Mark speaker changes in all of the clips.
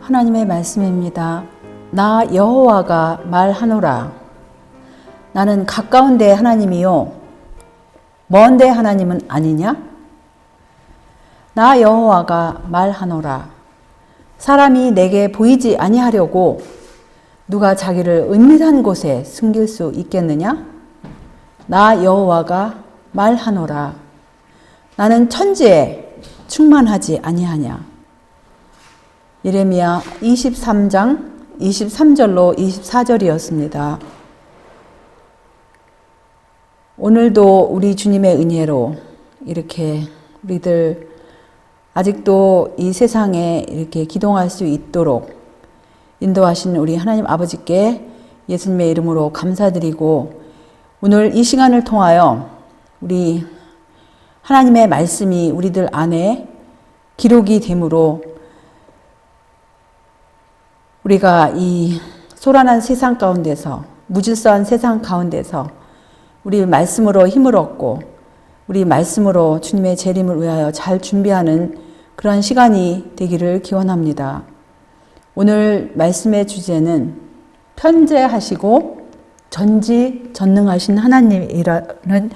Speaker 1: 하나님의 말씀입니다. 나 여호와가 말하노라. 나는 가까운 데 하나님이요 먼 데 하나님은 아니냐? 나 여호와가 말하노라. 사람이 내게 보이지 아니하려고 누가 자기를 은밀한 곳에 숨길 수 있겠느냐? 나 여호와가 말하노라. 나는 천지에 충만하지 아니하냐? 예레미야 23장 23절로 24절이었습니다. 오늘도 우리 주님의 은혜로 이렇게 우리들 아직도 이 세상에 이렇게 기동할 수 있도록 인도하신 우리 하나님 아버지께 예수님의 이름으로 감사드리고, 오늘 이 시간을 통하여 우리 하나님의 말씀이 우리들 안에 기록이 되므로 우리가 이 소란한 세상 가운데서, 무질서한 세상 가운데서 우리 말씀으로 힘을 얻고 우리 말씀으로 주님의 재림을 위하여 잘 준비하는 그런 시간이 되기를 기원합니다. 오늘 말씀의 주제는 편재하시고 전지전능하신 하나님이라는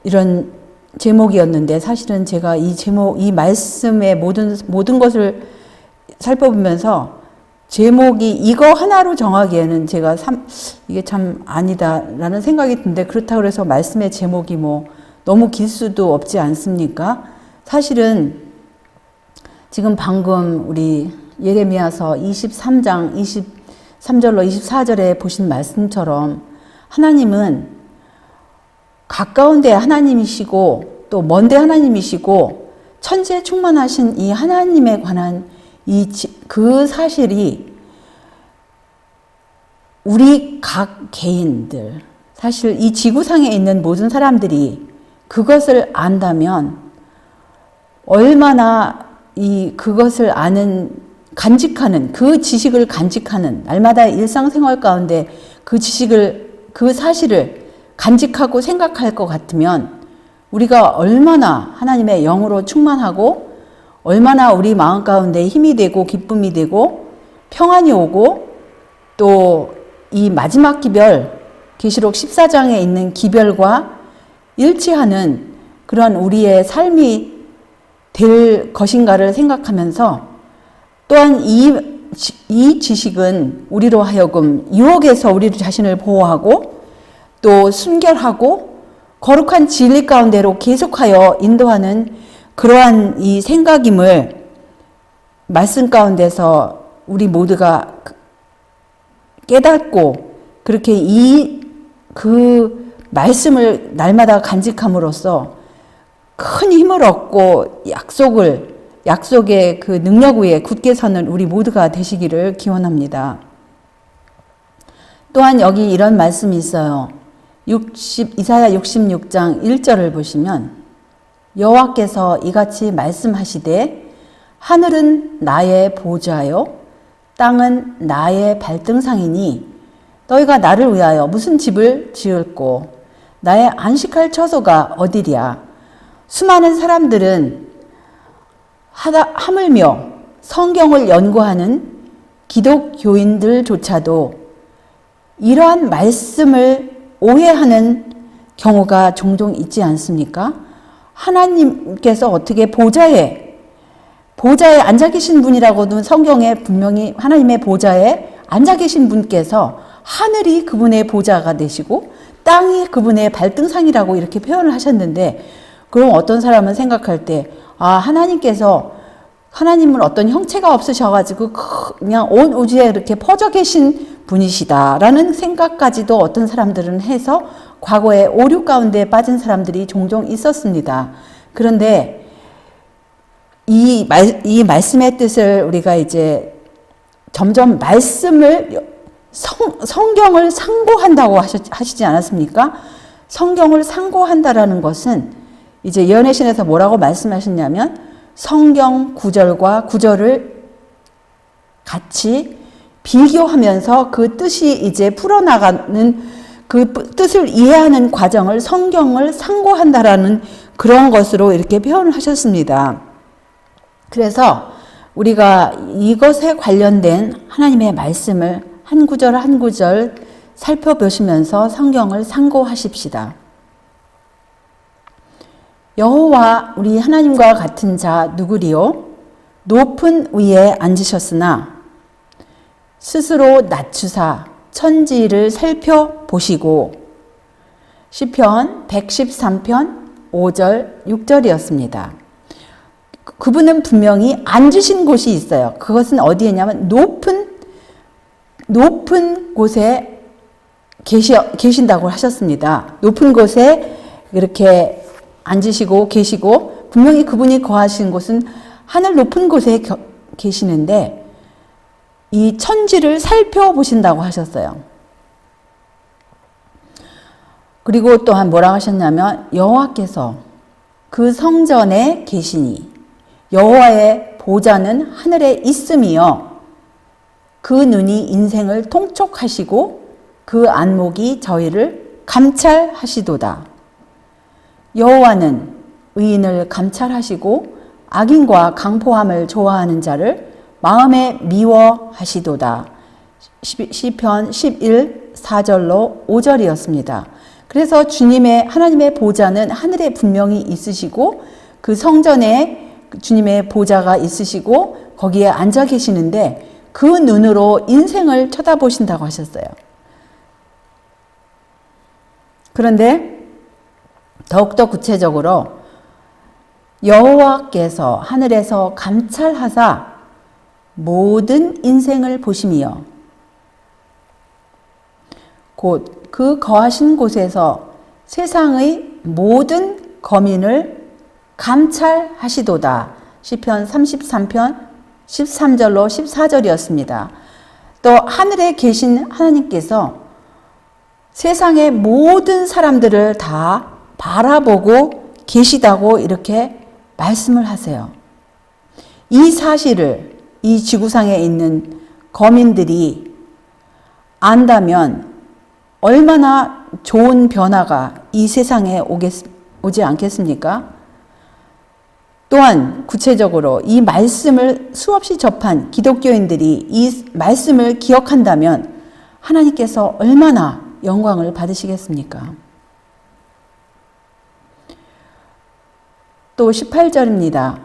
Speaker 1: 이런 제목이었는데, 사실은 제가 이 말씀의 모든 것을 살펴보면서 제목이 이거 하나로 정하기에는 제가 이게 참 아니다라는 생각이 드는데, 그렇다고 해서 말씀의 제목이 너무 길 수도 없지 않습니까? 사실은 지금 방금 우리 예레미야서 23장 23절로 24절에 보신 말씀처럼 하나님은 가까운 데 하나님이시고 또 먼 데 하나님이시고 천지에 충만하신 이 하나님에 관한 그 사실이 우리 각 개인들, 사실 이 지구상에 있는 모든 사람들이 그것을 안다면 얼마나 그것을 간직하는, 그 지식을 간직하는, 날마다 일상생활 가운데 그 사실을 간직하고 생각할 것 같으면 우리가 얼마나 하나님의 영으로 충만하고 얼마나 우리 마음 가운데 힘이 되고 기쁨이 되고 평안이 오고, 또 이 마지막 기별, 계시록 14장에 있는 기별과 일치하는 그런 우리의 삶이 될 것인가를 생각하면서, 또한 이 지식은 우리로 하여금 유혹에서 우리 자신을 보호하고 또 순결하고 거룩한 진리 가운데로 계속하여 인도하는 그러한 이 생각임을 말씀 가운데서 우리 모두가 깨닫고, 그렇게 그 말씀을 날마다 간직함으로써 큰 힘을 얻고 약속의 그 능력 위에 굳게 서는 우리 모두가 되시기를 기원합니다. 또한 여기 이런 말씀이 있어요. 이사야 66장 1절을 보시면 여호와께서 이같이 말씀하시되 하늘은 나의 보좌요 땅은 나의 발등상이니 너희가 나를 위하여 무슨 집을 지을꼬 나의 안식할 처소가 어디랴. 수많은 사람들은 하물며 성경을 연구하는 기독교인들조차도 이러한 말씀을 오해하는 경우가 종종 있지 않습니까? 하나님께서 어떻게 보좌에 앉아 계신 분이라고도 성경에 분명히 하나님의 보좌에 앉아 계신 분께서 하늘이 그분의 보좌가 되시고 땅이 그분의 발등상이라고 이렇게 표현을 하셨는데, 그럼 어떤 사람은 생각할 때 하나님은 어떤 형체가 없으셔가지고 그냥 온 우주에 이렇게 퍼져 계신 분이시다라는 생각까지도 어떤 사람들은 해서 과거에 오류 가운데 빠진 사람들이 종종 있었습니다. 그런데 이 말씀의 뜻을 우리가 이제 점점 성경을 상고한다고 하시지 않았습니까? 성경을 상고한다라는 것은 이제 예언의 신에서 뭐라고 말씀하셨냐면, 성경 구절과 구절을 같이 비교하면서 그 뜻이 이제 풀어나가는 그 뜻을 이해하는 과정을 성경을 상고한다라는 그런 것으로 이렇게 표현을 하셨습니다. 그래서 우리가 이것에 관련된 하나님의 말씀을 한 구절 한 구절 살펴보시면서 성경을 상고하십시다. 여호와 우리 하나님과 같은 자 누구리요? 높은 위에 앉으셨으나 스스로 낮추사 천지를 살펴보시고. 시편 113편 5절 6절이었습니다. 그분은 분명히 앉으신 곳이 있어요. 그것은 어디였냐면 높은 곳에 계신다고 하셨습니다. 높은 곳에 이렇게 앉으시고 계시고, 분명히 그분이 거하신 곳은 하늘 높은 곳에 계시는데 이 천지를 살펴보신다고 하셨어요. 그리고 또한 뭐라고 하셨냐면 여호와께서 그 성전에 계시니 여호와의 보좌는 하늘에 있음이요 그 눈이 인생을 통촉하시고 그 안목이 저희를 감찰하시도다. 여호와는 의인을 감찰하시고 악인과 강포함을 좋아하는 자를 마음에 미워하시도다. 시편 11 4절로 5절이었습니다. 그래서 하나님의 보좌는 하늘에 분명히 있으시고 그 성전에 주님의 보좌가 있으시고 거기에 앉아 계시는데 그 눈으로 인생을 쳐다보신다고 하셨어요. 그런데 더욱더 구체적으로 여호와께서 하늘에서 감찰하사 모든 인생을 보심이요 곧 그 거하신 곳에서 세상의 모든 거민을 감찰하시도다. 시편 33편 13절로 14절이었습니다. 또 하늘에 계신 하나님께서 세상의 모든 사람들을 다 바라보고 계시다고 이렇게 말씀을 하세요. 이 사실을 이 지구상에 있는 거민들이 안다면 얼마나 좋은 변화가 이 세상에 오지 않겠습니까? 또한 구체적으로 이 말씀을 수없이 접한 기독교인들이 이 말씀을 기억한다면 하나님께서 얼마나 영광을 받으시겠습니까? 또 18절입니다.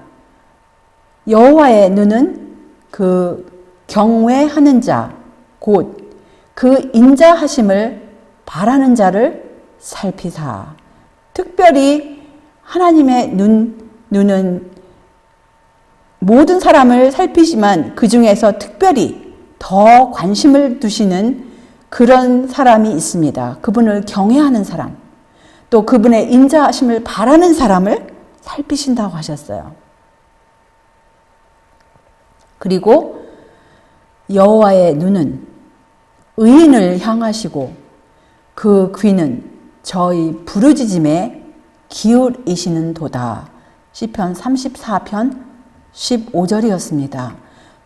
Speaker 1: 여호와의 눈은 그 경외하는 자, 곧 그 인자하심을 바라는 자를 살피사. 특별히 하나님의 눈은 모든 사람을 살피지만 그 중에서 특별히 더 관심을 두시는 그런 사람이 있습니다. 그분을 경외하는 사람, 또 그분의 인자하심을 바라는 사람을 살피신다고 하셨어요. 그리고 여호와의 눈은 의인을 향하시고 그 귀는 저희 부르짖음에 기울이시는 도다. 시편 34편 15절이었습니다.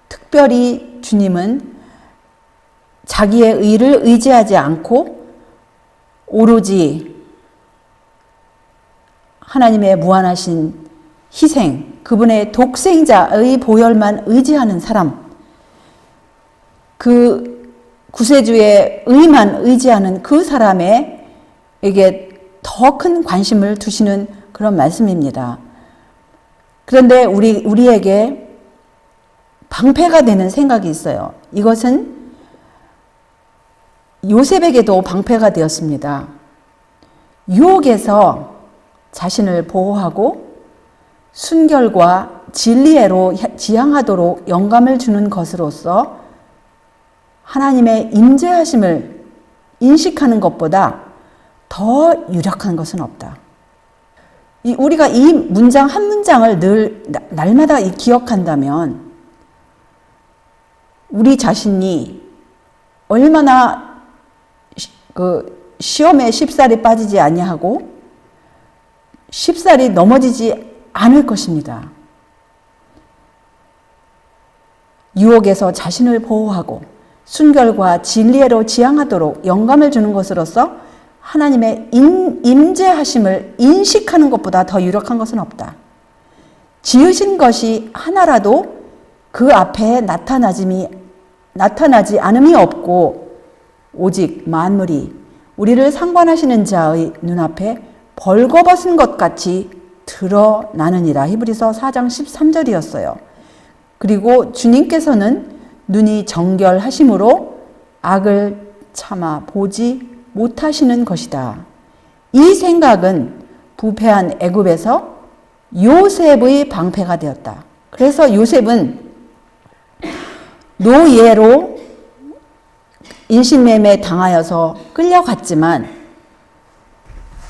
Speaker 1: 특별히 주님은 자기의 의를 의지하지 않고 오로지 하나님의 무한하신 희생, 그분의 독생자의 보혈만 의지하는 사람, 그 구세주의 의만 의지하는 그 사람에게 더 큰 관심을 두시는 그런 말씀입니다. 그런데 우리에게 방패가 되는 생각이 있어요. 이것은 요셉에게도 방패가 되었습니다. 유혹에서 자신을 보호하고 순결과 진리애로 지향하도록 영감을 주는 것으로서 하나님의 임재하심을 인식하는 것보다 더 유력한 것은 없다. 우리가 이 문장 한 문장을 늘 날마다 기억한다면 우리 자신이 얼마나 시험에 쉽사리 빠지지 아니하고 쉽사리 넘어지지 않을 것입니다. 유혹에서 자신을 보호하고 순결과 진리애로 지향하도록 영감을 주는 것으로서 하나님의 임재하심을 인식하는 것보다 더 유력한 것은 없다. 지으신 것이 하나라도 그 앞에 나타나지 않음이 없고 오직 만물이 우리를 상관하시는 자의 눈앞에 벌거벗은 것 같이 드러나느니라. 히브리서 4장 13절이었어요. 그리고 주님께서는 눈이 정결하심으로 악을 참아 보지 못하시는 것이다. 이 생각은 부패한 애굽에서 요셉의 방패가 되었다. 그래서 요셉은 노예로 인신매매 당하여서 끌려갔지만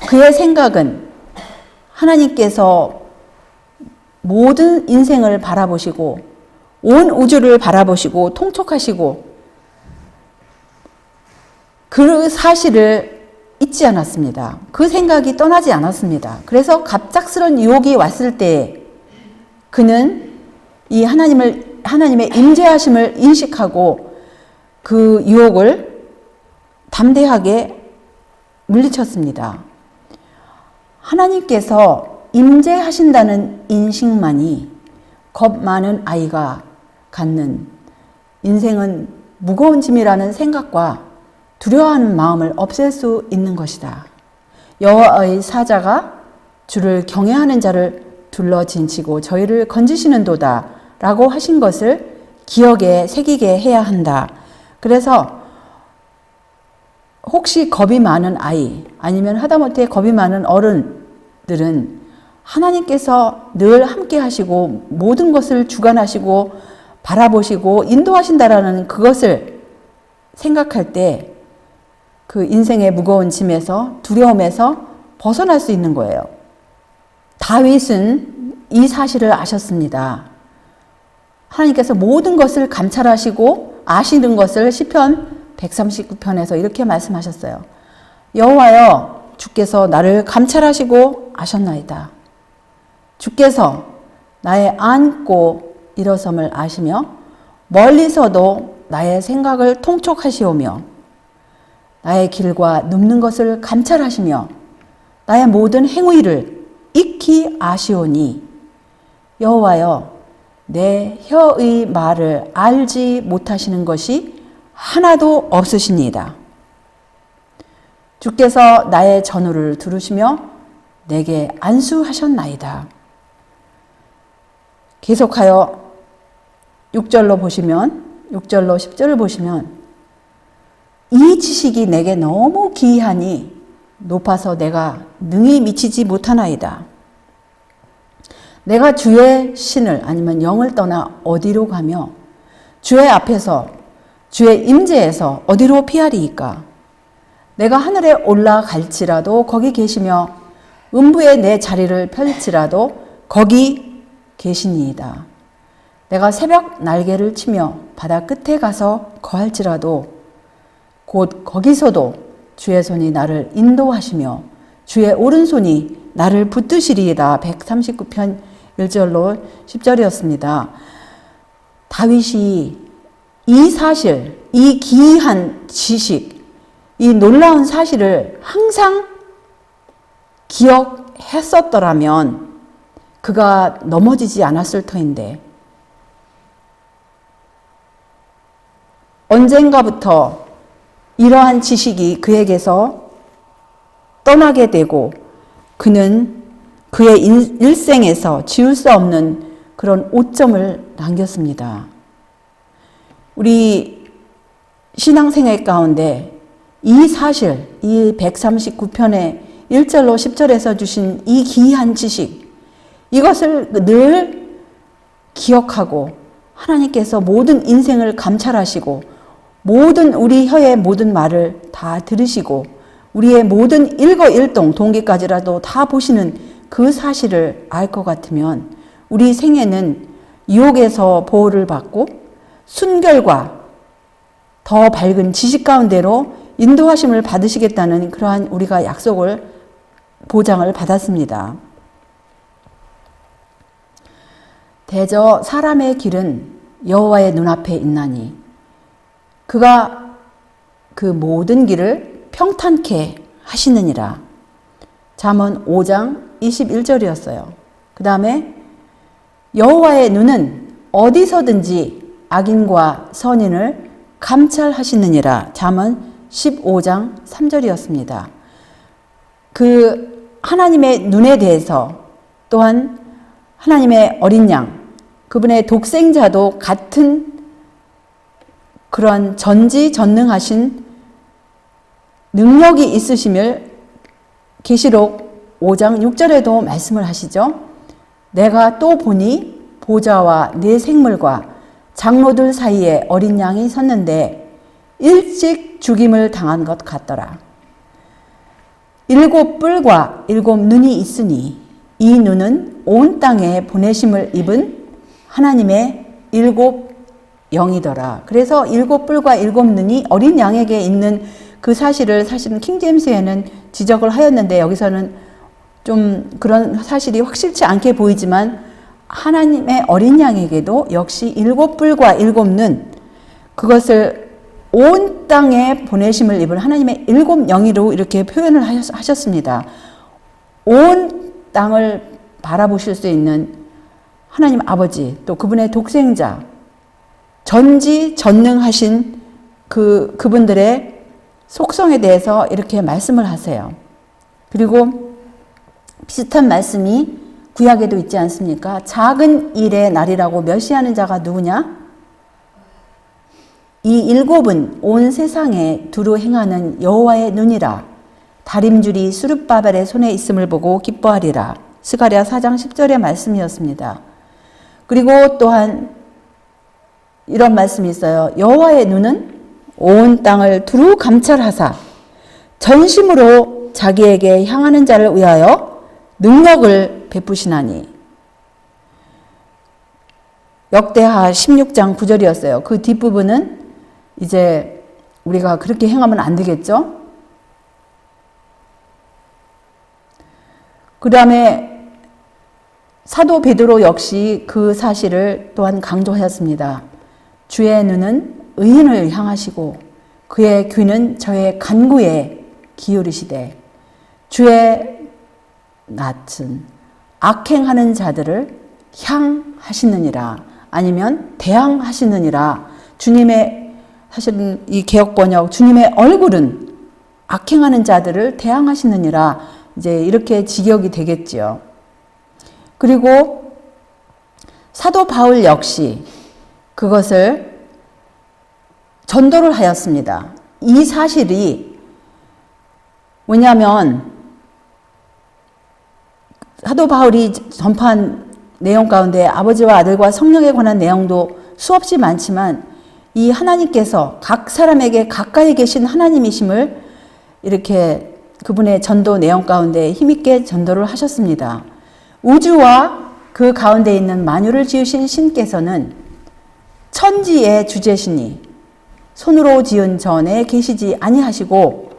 Speaker 1: 그의 생각은 하나님께서 모든 인생을 바라보시고 온 우주를 바라보시고 통촉하시고 그 사실을 잊지 않았습니다. 그 생각이 떠나지 않았습니다. 그래서 갑작스런 유혹이 왔을 때 그는 이 하나님의 임재하심을 인식하고 그 유혹을 담대하게 물리쳤습니다. 하나님께서 임재하신다는 인식만이 겁 많은 아이가 갖는 인생은 무거운 짐이라는 생각과 두려워하는 마음을 없앨 수 있는 것이다. 여호와의 사자가 주를 경외하는 자를 둘러 진치고 저희를 건지시는도다 라고 하신 것을 기억에 새기게 해야 한다. 그래서 혹시 겁이 많은 아이 아니면 하다못해 겁이 많은 어른들은 하나님께서 늘 함께 하시고 모든 것을 주관하시고 바라보시고 인도하신다라는 그것을 생각할 때 그 인생의 무거운 짐에서 두려움에서 벗어날 수 있는 거예요. 다윗은 이 사실을 아셨습니다. 하나님께서 모든 것을 감찰하시고 아시는 것을 시편 139편에서 이렇게 말씀하셨어요. 여호와여, 주께서 나를 감찰하시고 아셨나이다. 주께서 나의 앉고 일어섬을 아시며 멀리서도 나의 생각을 통촉하시오며 나의 길과 눕는 것을 감찰하시며 나의 모든 행위를 익히 아시오니 여호와여, 내 혀의 말을 알지 못하시는 것이 하나도 없으시니이다. 주께서 나의 전우를 들으시며 내게 안수하셨나이다. 계속하여 6절로 10절을 보시면 이 지식이 내게 너무 기이하니 높아서 내가 능히 미치지 못하나이다. 내가 주의 신을 아니면 영을 떠나 어디로 가며 주의 앞에서 주의 임재에서 어디로 피하리이까? 내가 하늘에 올라갈지라도 거기 계시며 음부에 내 자리를 펼치라도 거기 계시니이다. 내가 새벽 날개를 치며 바다 끝에 가서 거할지라도 곧 거기서도 주의 손이 나를 인도하시며 주의 오른손이 나를 붙드시리이다. 139편 1절로 10절이었습니다. 다윗이 이 사실, 이 기이한 지식, 이 놀라운 사실을 항상 기억했었더라면 그가 넘어지지 않았을 터인데 언젠가부터 이러한 지식이 그에게서 떠나게 되고 그는 그의 일생에서 지울 수 없는 그런 오점을 남겼습니다. 우리 신앙생활 가운데 이 사실, 이 139편의 1절로 10절에서 주신 이 기이한 지식, 이것을 늘 기억하고 하나님께서 모든 인생을 감찰하시고 모든 우리 혀의 모든 말을 다 들으시고 우리의 모든 일거일동 동기까지라도 다 보시는 그 사실을 알 것 같으면 우리 생애는 유혹에서 보호를 받고 순결과 더 밝은 지식 가운데로 인도하심을 받으시겠다는 그러한 우리가 약속을 보장을 받았습니다. 대저 사람의 길은 여호와의 눈앞에 있나니 그가 그 모든 길을 평탄케 하시느니라. 잠언 5장 21절이었어요. 그 다음에 여호와의 눈은 어디서든지 악인과 선인을 감찰하시느니라. 잠언 15장 3절이었습니다. 그 하나님의 눈에 대해서 또한 하나님의 어린 양, 그분의 독생자도 같은 그런 전지전능하신 능력이 있으심을 계시록 5장 6절에도 말씀을 하시죠. 내가 또 보니 보좌와 네 생물과 장로들 사이에 어린 양이 섰는데 일찍 죽임을 당한 것 같더라. 7 뿔과 7 눈이 있으니 이 눈은 온 땅에 보내심을 입은 하나님의 7 영이더라. 그래서 7 뿔과 7 눈이 어린 양에게 있는 그 사실을 사실은 킹제임스에는 지적을 하였는데 여기서는 좀 그런 사실이 확실치 않게 보이지만 하나님의 어린 양에게도 역시 7 뿔과 7 눈, 그것을 온 땅에 보내심을 입은 하나님의 7 영이로 이렇게 표현을 하셨습니다. 온 땅을 바라보실 수 있는 하나님 아버지, 또 그분의 독생자, 전지전능하신 그분들의 속성에 대해서 이렇게 말씀을 하세요. 그리고 비슷한 말씀이 구약에도 있지 않습니까? 작은 일의 날이라고 멸시하는 자가 누구냐? 이 7은 온 세상에 두루 행하는 여호와의 눈이라. 다림줄이 수룹바벨의 손에 있음을 보고 기뻐하리라. 스가랴 4장 10절의 말씀이었습니다. 그리고 또한 이런 말씀이 있어요. 여호와의 눈은 온 땅을 두루 감찰하사 전심으로 자기에게 향하는 자를 위하여 능력을 베푸시나니. 역대하 16장 9절이었어요. 그 뒷부분은 이제 우리가 그렇게 행하면 안 되겠죠? 그 다음에 사도 베드로 역시 그 사실을 또한 강조하였습니다. 주의 눈은 의인을 향하시고 그의 귀는 저의 간구에 기울이시되 주의 낯은 악행하는 자들을 향하시느니라. 아니면 대항하시느니라. 주님의, 사실은 이 개역번역, 주님의 얼굴은 악행하는 자들을 대항하시느니라. 이제 이렇게 직역이 되겠지요. 그리고 사도 바울 역시 그것을 전도를 하였습니다. 이 사실이 뭐냐면 사도 바울이 전파한 내용 가운데 아버지와 아들과 성령에 관한 내용도 수없이 많지만 이 하나님께서 각 사람에게 가까이 계신 하나님이심을 이렇게 그분의 전도 내용 가운데 힘있게 전도를 하셨습니다. 우주와 그 가운데 있는 만유를 지으신 신께서는 천지의 주제시니 손으로 지은 전에 계시지 아니하시고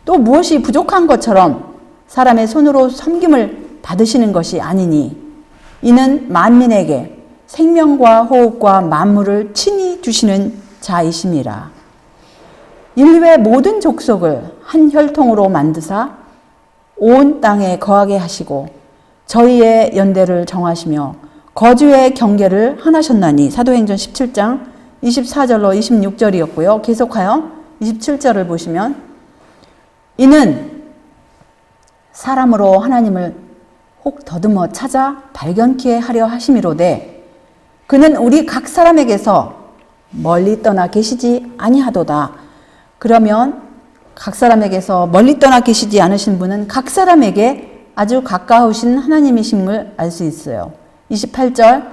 Speaker 1: 또 무엇이 부족한 것처럼 사람의 손으로 섬김을 받으시는 것이 아니니 이는 만민에게 생명과 호흡과 만물을 친히 주시는 자이심이라. 인류의 모든 족속을 한 혈통으로 만드사 온 땅에 거하게 하시고 저희의 연대를 정하시며 거주의 경계를 하나셨나니. 사도행전 17장 24절로 26절이었고요. 계속하여 27절을 보시면 이는 사람으로 하나님을 혹 더듬어 찾아 발견케 하려 하심이로되 그는 우리 각 사람에게서 멀리 떠나 계시지 아니하도다. 그러면 각 사람에게서 멀리 떠나 계시지 않으신 분은 각 사람에게 아주 가까우신 하나님이심을 알 수 있어요. 28절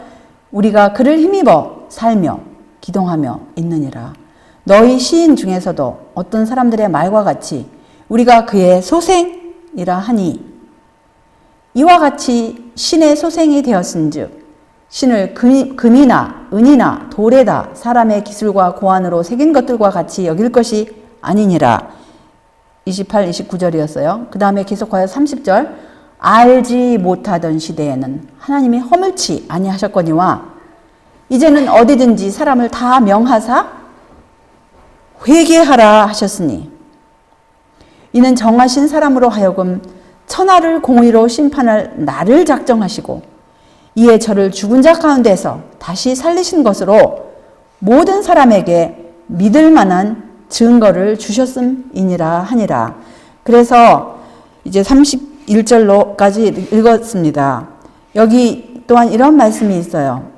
Speaker 1: 우리가 그를 힘입어 살며 기동하며 있느니라. 너희 시인 중에서도 어떤 사람들의 말과 같이 우리가 그의 소생이라 하니 이와 같이 신의 소생이 되었은즉 신을 금이나 은이나 돌에다 사람의 기술과 고안으로 새긴 것들과 같이 여길 것이 아니니라. 28, 29절이었어요. 그 다음에 계속하여 30절 알지 못하던 시대에는 하나님이 허물치 아니하셨거니와 이제는 어디든지 사람을 다 명하사 회개하라 하셨으니 이는 정하신 사람으로 하여금 천하를 공의로 심판할 날을 작정하시고 이에 저를 죽은 자 가운데서 다시 살리신 것으로 모든 사람에게 믿을 만한 증거를 주셨음이니라 하니라. 그래서 이제 31절로까지 읽었습니다. 여기 또한 이런 말씀이 있어요.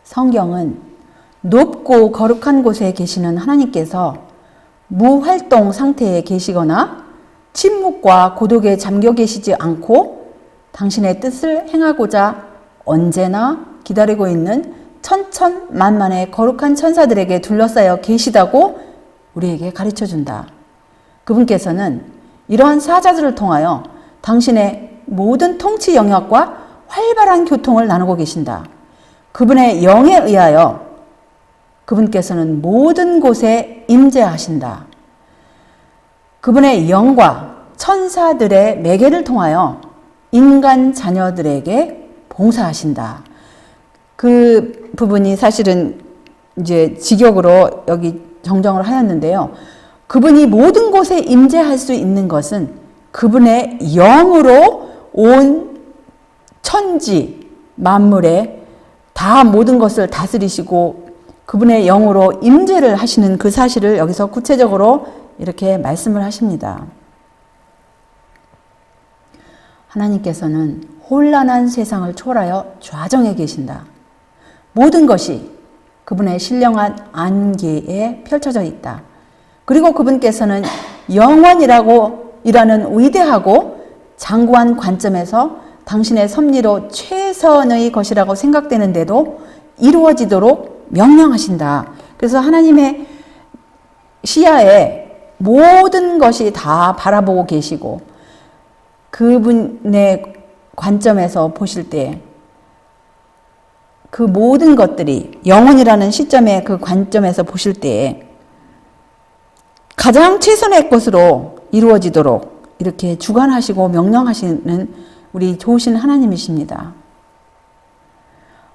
Speaker 1: 성경은 높고 거룩한 곳에 계시는 하나님께서 무활동 상태에 계시거나 침묵과 고독에 잠겨 계시지 않고 당신의 뜻을 행하고자 언제나 기다리고 있는 천천만만의 거룩한 천사들에게 둘러싸여 계시다고 우리에게 가르쳐준다. 그분께서는 이러한 사자들을 통하여 당신의 모든 통치 영역과 활발한 교통을 나누고 계신다. 그분의 영에 의하여 그분께서는 모든 곳에 임재하신다. 그분의 영과 천사들의 매개를 통하여 인간 자녀들에게 봉사하신다. 그 부분이 사실은 이제 직역으로 여기 정정을 하였는데요. 그분이 모든 곳에 임재할 수 있는 것은 그분의 영으로 온 천지 만물에 다 모든 것을 다스리시고 그분의 영으로 임재를 하시는 그 사실을 여기서 구체적으로 이렇게 말씀을 하십니다. 하나님께서는 혼란한 세상을 초월하여 좌정해 계신다. 모든 것이 그분의 신령한 안개에 펼쳐져 있다. 그리고 그분께서는 영원이라고 일하는 위대하고 장구한 관점에서 당신의 섭리로 최선의 것이라고 생각되는데도 이루어지도록 명령하신다. 그래서 하나님의 시야에 모든 것이 다 바라보고 계시고 그분의 관점에서 보실 때 그 모든 것들이 영혼이라는 시점의 그 관점에서 보실 때 가장 최선의 것으로 이루어지도록 이렇게 주관하시고 명령하시는 우리 좋으신 하나님이십니다.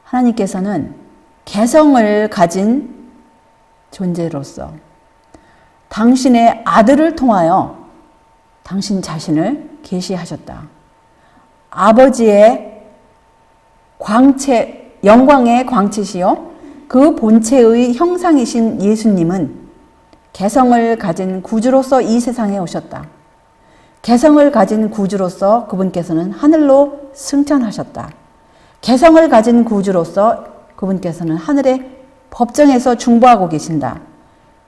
Speaker 1: 하나님께서는 개성을 가진 존재로서 당신의 아들을 통하여 당신 자신을 계시하셨다. 아버지의 광채, 영광의 광채시요 그 본체의 형상이신 예수님은 개성을 가진 구주로서 이 세상에 오셨다. 개성을 가진 구주로서 그분께서는 하늘로 승천하셨다. 개성을 가진 구주로서 그분께서는 하늘의 법정에서 중보하고 계신다.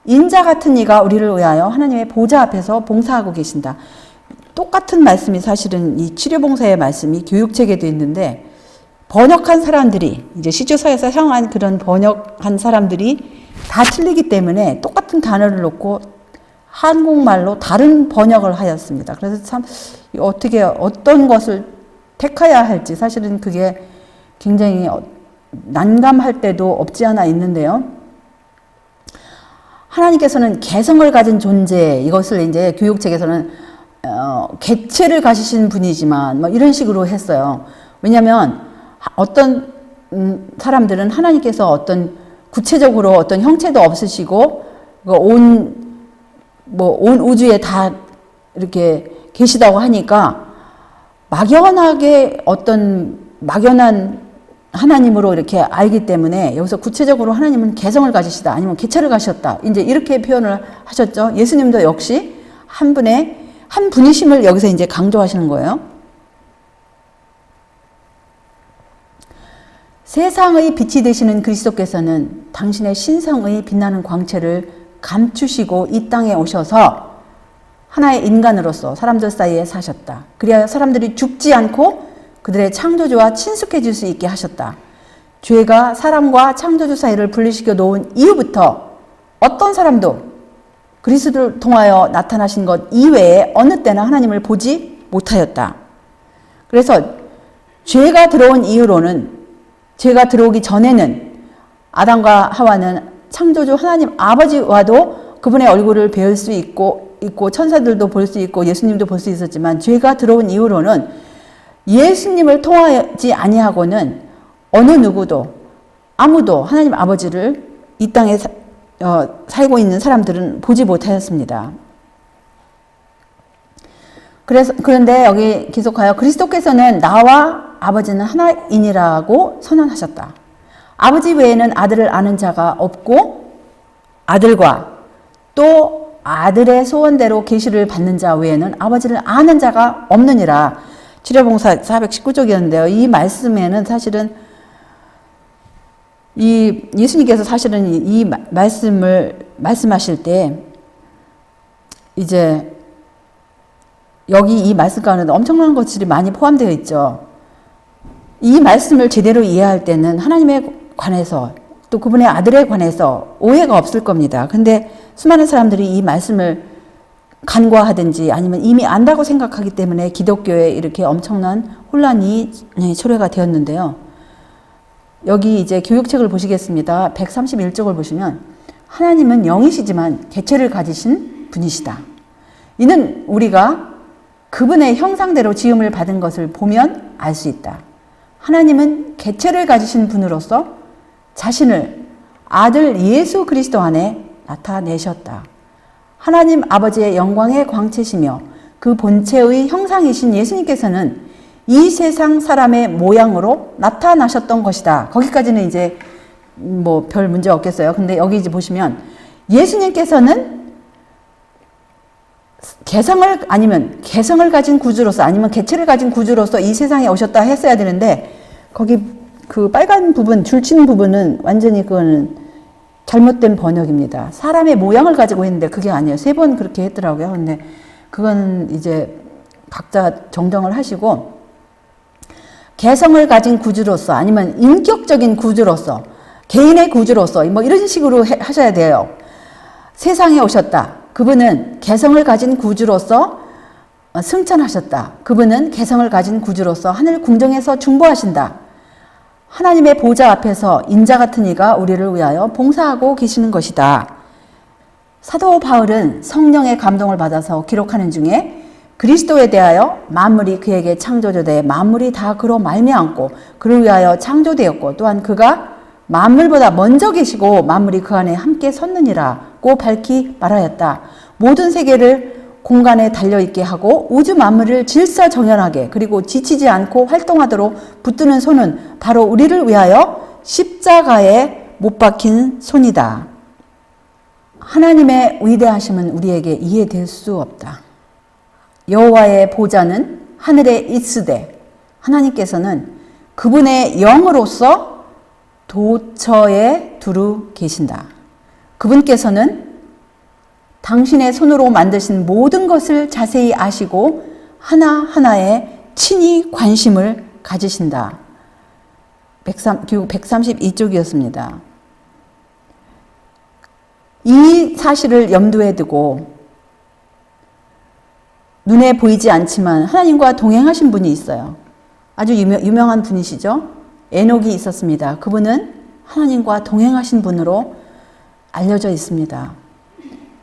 Speaker 1: 인자 같은 이가 우리를 위하여 하나님의 보좌 앞에서 봉사하고 계신다. 똑같은 말씀이 사실은 이 치료봉사의 말씀이 교육책에도 있는데 번역한 사람들이 이제 시조서에서 사용한 그런 번역한 사람들이 다 틀리기 때문에 똑같은 단어를 놓고 한국말로 다른 번역을 하였습니다. 그래서 참 어떻게 어떤 것을 택해야 할지 사실은 그게 굉장히 난감할 때도 없지 않아 있는데요. 하나님께서는 개성을 가진 존재, 이것을 이제 교육책에서는 개체를 가지신 분이지만 뭐 이런 식으로 했어요. 왜냐하면 어떤 사람들은 하나님께서 어떤 구체적으로 어떤 형체도 없으시고 온 우주에 다 이렇게 계시다고 하니까 막연하게 어떤 막연한 하나님으로 이렇게 알기 때문에 여기서 구체적으로 하나님은 개성을 가지시다 아니면 개체를 가셨다 이제 이렇게 표현을 하셨죠. 예수님도 역시 한 분이심을 여기서 이제 강조하시는 거예요. 세상의 빛이 되시는 그리스도께서는 당신의 신성의 빛나는 광채를 감추시고 이 땅에 오셔서 하나의 인간으로서 사람들 사이에 사셨다. 그래야 사람들이 죽지 않고 그들의 창조주와 친숙해질 수 있게 하셨다. 죄가 사람과 창조주 사이를 분리시켜 놓은 이후부터 어떤 사람도 그리스도를 통하여 나타나신 것 이외에 어느 때나 하나님을 보지 못하였다. 그래서 죄가 들어온 이후로는 죄가 들어오기 전에는 아담과 하와는 창조주 하나님 아버지와도 그분의 얼굴을 배울 수 있고 천사들도 볼 수 있고 예수님도 볼 수 있었지만 죄가 들어온 이후로는 예수님을 통하지 아니하고는 어느 누구도 아무도 하나님 아버지를 이 땅에 살고 있는 사람들은 보지 못하였습니다. 그런데 여기 기속하여 그리스도께서는 나와 아버지는 하나이니라고 선언하셨다. 아버지 외에는 아들을 아는 자가 없고 아들과 또 아들의 소원대로 계시를 받는 자 외에는 아버지를 아는 자가 없느니라. 주례봉사 419쪽이었는데요. 이 말씀에는 사실은 예수님께서 사실은 이 말씀을 말씀하실 때 이제 여기 이 말씀 가운데 엄청난 것들이 많이 포함되어 있죠. 이 말씀을 제대로 이해할 때는 하나님에 관해서 또 그분의 아들에 관해서 오해가 없을 겁니다. 근데 수많은 사람들이 이 말씀을 간과하든지 아니면 이미 안다고 생각하기 때문에 기독교에 이렇게 엄청난 혼란이 초래가 되었는데요. 여기 이제 교육책을 보시겠습니다. 131쪽을 보시면 하나님은 영이시지만 개체를 가지신 분이시다. 이는 우리가 그분의 형상대로 지음을 받은 것을 보면 알 수 있다. 하나님은 개체를 가지신 분으로서 자신을 아들 예수 그리스도 안에 나타내셨다. 하나님 아버지의 영광의 광채시며 그 본체의 형상이신 예수님께서는 이 세상 사람의 모양으로 나타나셨던 것이다. 거기까지는 이제 뭐 별 문제 없겠어요. 근데 여기 이제 보시면 예수님께서는 개성을 가진 구주로서 아니면 개체를 가진 구주로서 이 세상에 오셨다 했어야 되는데 거기 그 빨간 부분, 줄친 부분은 완전히 그거는 잘못된 번역입니다. 사람의 모양을 가지고 했는데 그게 아니에요. 3번 그렇게 했더라고요. 근데 그건 이제 각자 정정을 하시고 개성을 가진 구주로서 아니면 인격적인 구주로서 개인의 구주로서 뭐 이런 식으로 하셔야 돼요. 세상에 오셨다. 그분은 개성을 가진 구주로서 승천하셨다. 그분은 개성을 가진 구주로서 하늘 궁정에서 중보하신다. 하나님의 보좌 앞에서 인자 같은 이가 우리를 위하여 봉사하고 계시는 것이다. 사도 바울은 성령의 감동을 받아서 기록하는 중에 그리스도에 대하여 만물이 그에게 창조되되 만물이 다 그로 말미암고 그를 위하여 창조되었고 또한 그가 만물보다 먼저 계시고 만물이 그 안에 함께 섰느니라고 밝히 말하였다. 모든 세계를 공간에 달려있게 하고 우주 만물을 질서정연하게 그리고 지치지 않고 활동하도록 붙드는 손은 바로 우리를 위하여 십자가에 못 박힌 손이다. 하나님의 위대하심은 우리에게 이해될 수 없다. 여호와의 보좌는 하늘에 있으되 하나님께서는 그분의 영으로서 도처에 두루 계신다. 그분께서는 당신의 손으로 만드신 모든 것을 자세히 아시고 하나하나에 친히 관심을 가지신다. 교육 132쪽이었습니다. 이 사실을 염두에 두고 눈에 보이지 않지만 하나님과 동행하신 분이 있어요. 아주 유명한 분이시죠. 에녹이 있었습니다. 그분은 하나님과 동행하신 분으로 알려져 있습니다.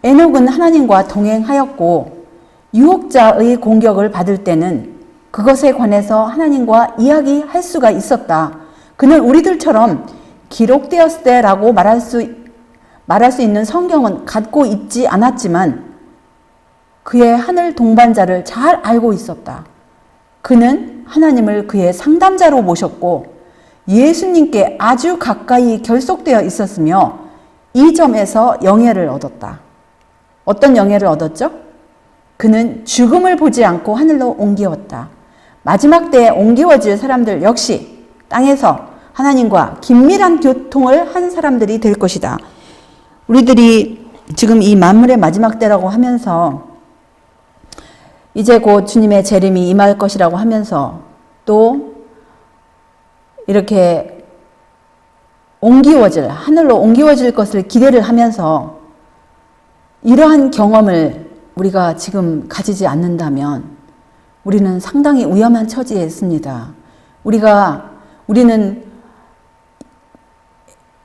Speaker 1: 에녹은 하나님과 동행하였고 유혹자의 공격을 받을 때는 그것에 관해서 하나님과 이야기할 수가 있었다. 그는 우리들처럼 기록되었을 때라고 말할 수 있는 성경은 갖고 있지 않았지만 그의 하늘 동반자를 잘 알고 있었다. 그는 하나님을 그의 상담자로 모셨고 예수님께 아주 가까이 결속되어 있었으며 이 점에서 영예를 얻었다. 어떤 영예를 얻었죠? 그는 죽음을 보지 않고 하늘로 옮기웠다. 마지막 때에 옮기워질 사람들 역시 땅에서 하나님과 긴밀한 교통을 한 사람들이 될 것이다. 우리들이 지금 이 만물의 마지막 때라고 하면서 이제 곧 주님의 재림이 임할 것이라고 하면서 또 이렇게 하늘로 옮기워질 것을 기대를 하면서 이러한 경험을 우리가 지금 가지지 않는다면 우리는 상당히 위험한 처지에 있습니다. 우리는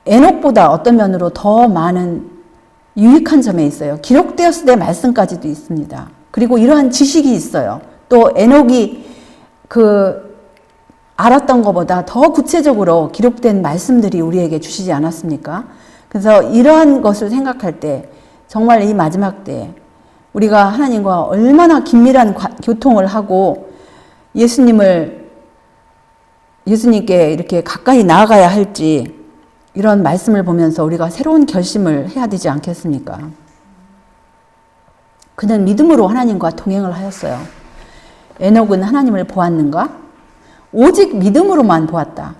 Speaker 1: 에녹보다 어떤 면으로 더 많은 유익한 점에 있어요. 기록되었을 때 말씀까지도 있습니다. 그리고 이러한 지식이 있어요. 또 에녹이 알았던 것보다 더 구체적으로 기록된 말씀들이 우리에게 주시지 않았습니까? 그래서 이러한 것을 생각할 때 정말 이 마지막 때 우리가 하나님과 얼마나 긴밀한 교통을 하고 예수님께 이렇게 가까이 나아가야 할지 이런 말씀을 보면서 우리가 새로운 결심을 해야 되지 않겠습니까? 그는 믿음으로 하나님과 동행을 하였어요. 에녹은 하나님을 보았는가? 오직 믿음으로만 보았다.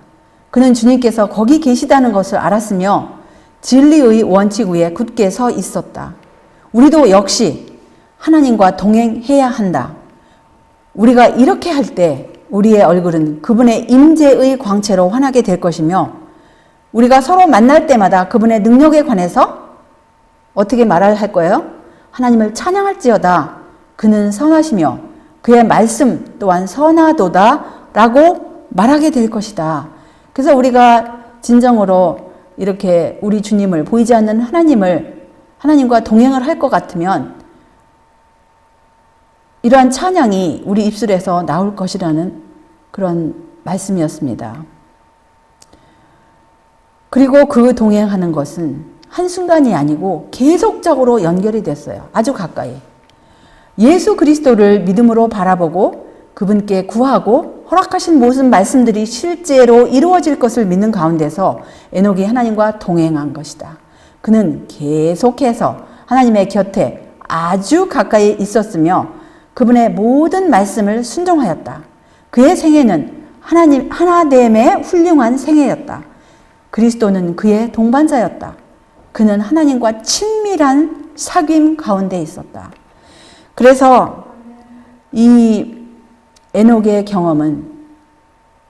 Speaker 1: 그는 주님께서 거기 계시다는 것을 알았으며 진리의 원칙 위에 굳게 서 있었다. 우리도 역시 하나님과 동행해야 한다. 우리가 이렇게 할 때 우리의 얼굴은 그분의 임재의 광채로 환하게 될 것이며 우리가 서로 만날 때마다 그분의 능력에 관해서 어떻게 말할 거예요? 하나님을 찬양할지어다. 그는 선하시며 그의 말씀 또한 선하도다 라고 말하게 될 것이다. 그래서 우리가 진정으로 이렇게 우리 주님을 보이지 않는 하나님과 동행을 할 것 같으면 이러한 찬양이 우리 입술에서 나올 것이라는 그런 말씀이었습니다. 그리고 그 동행하는 것은 한순간이 아니고 계속적으로 연결이 됐어요. 아주 가까이. 예수 그리스도를 믿음으로 바라보고 그분께 구하고 허락하신 모든 말씀들이 실제로 이루어질 것을 믿는 가운데서 에녹이 하나님과 동행한 것이다. 그는 계속해서 하나님의 곁에 아주 가까이 있었으며 그분의 모든 말씀을 순종하였다. 그의 생애는 하나됨의 훌륭한 생애였다. 그리스도는 그의 동반자였다. 그는 하나님과 친밀한 사귐 가운데 있었다. 그래서 이 에녹의 경험은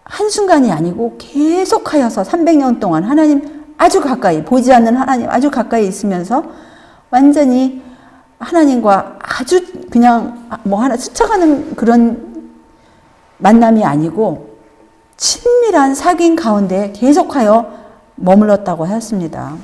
Speaker 1: 한순간이 아니고 계속하여서 300년 동안 하나님 아주 가까이, 보이지 않는 하나님 아주 가까이 있으면서 완전히 하나님과 아주 그냥 하나 스쳐가는 그런 만남이 아니고 친밀한 사귐 가운데 계속하여 머물렀다고 하였습니다.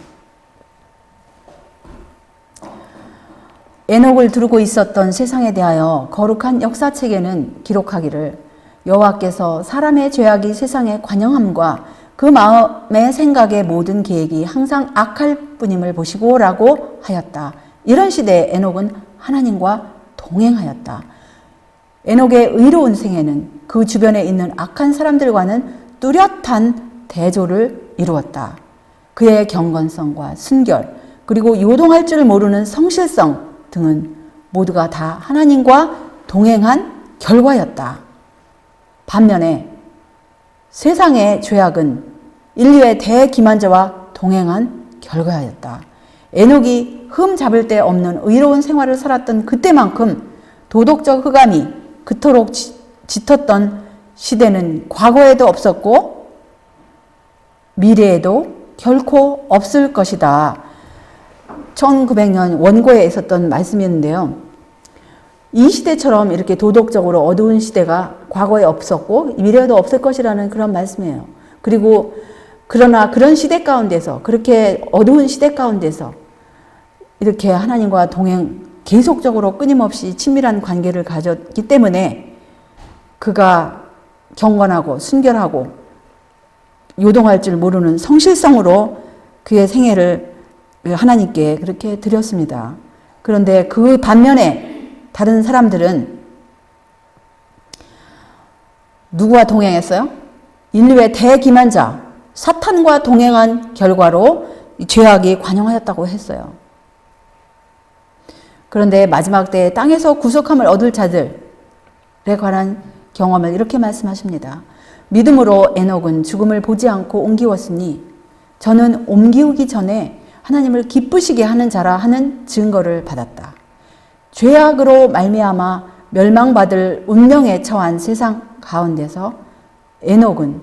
Speaker 1: 에녹을 두르고 있었던 세상에 대하여 거룩한 역사책에는 기록하기를 여호와께서 사람의 죄악이 세상에 관영함과 그 마음의 생각의 모든 계획이 항상 악할 뿐임을 보시고 라고 하였다. 이런 시대에 에녹은 하나님과 동행하였다. 에녹의 의로운 생애는 그 주변에 있는 악한 사람들과는 뚜렷한 대조를 이루었다. 그의 경건성과 순결 그리고 요동할 줄 모르는 성실성 등은 모두가 다 하나님과 동행한 결과였다. 반면에 세상의 죄악은 인류의 대기만자와 동행한 결과였다. 에녹이 흠 잡을 데 없는 의로운 생활을 살았던 그때만큼 도덕적 흑암이 그토록 짙었던 시대는 과거에도 없었고 미래에도 결코 없을 것이다. 1900년 원고에 있었던 말씀이었는데요. 이 시대처럼 이렇게 도덕적으로 어두운 시대가 과거에 없었고 미래에도 없을 것이라는 그런 말씀이에요. 그리고 그러나 그런 시대 가운데서 그렇게 어두운 시대 가운데서 이렇게 하나님과 계속적으로 끊임없이 친밀한 관계를 가졌기 때문에 그가 경건하고 순결하고 요동할 줄 모르는 성실성으로 그의 생애를 하나님께 그렇게 드렸습니다. 그런데 그 반면에 다른 사람들은 누구와 동행했어요? 인류의 대기만자 사탄과 동행한 결과로 죄악이 관영하였다고 했어요. 그런데 마지막 때에 땅에서 구속함을 얻을 자들에 관한 경험을 이렇게 말씀하십니다. 믿음으로 에녹은 죽음을 보지 않고 옮기웠으니 저는 옮기우기 전에 하나님을 기쁘시게 하는 자라 하는 증거를 받았다. 죄악으로 말미암아 멸망받을 운명에 처한 세상 가운데서 에녹은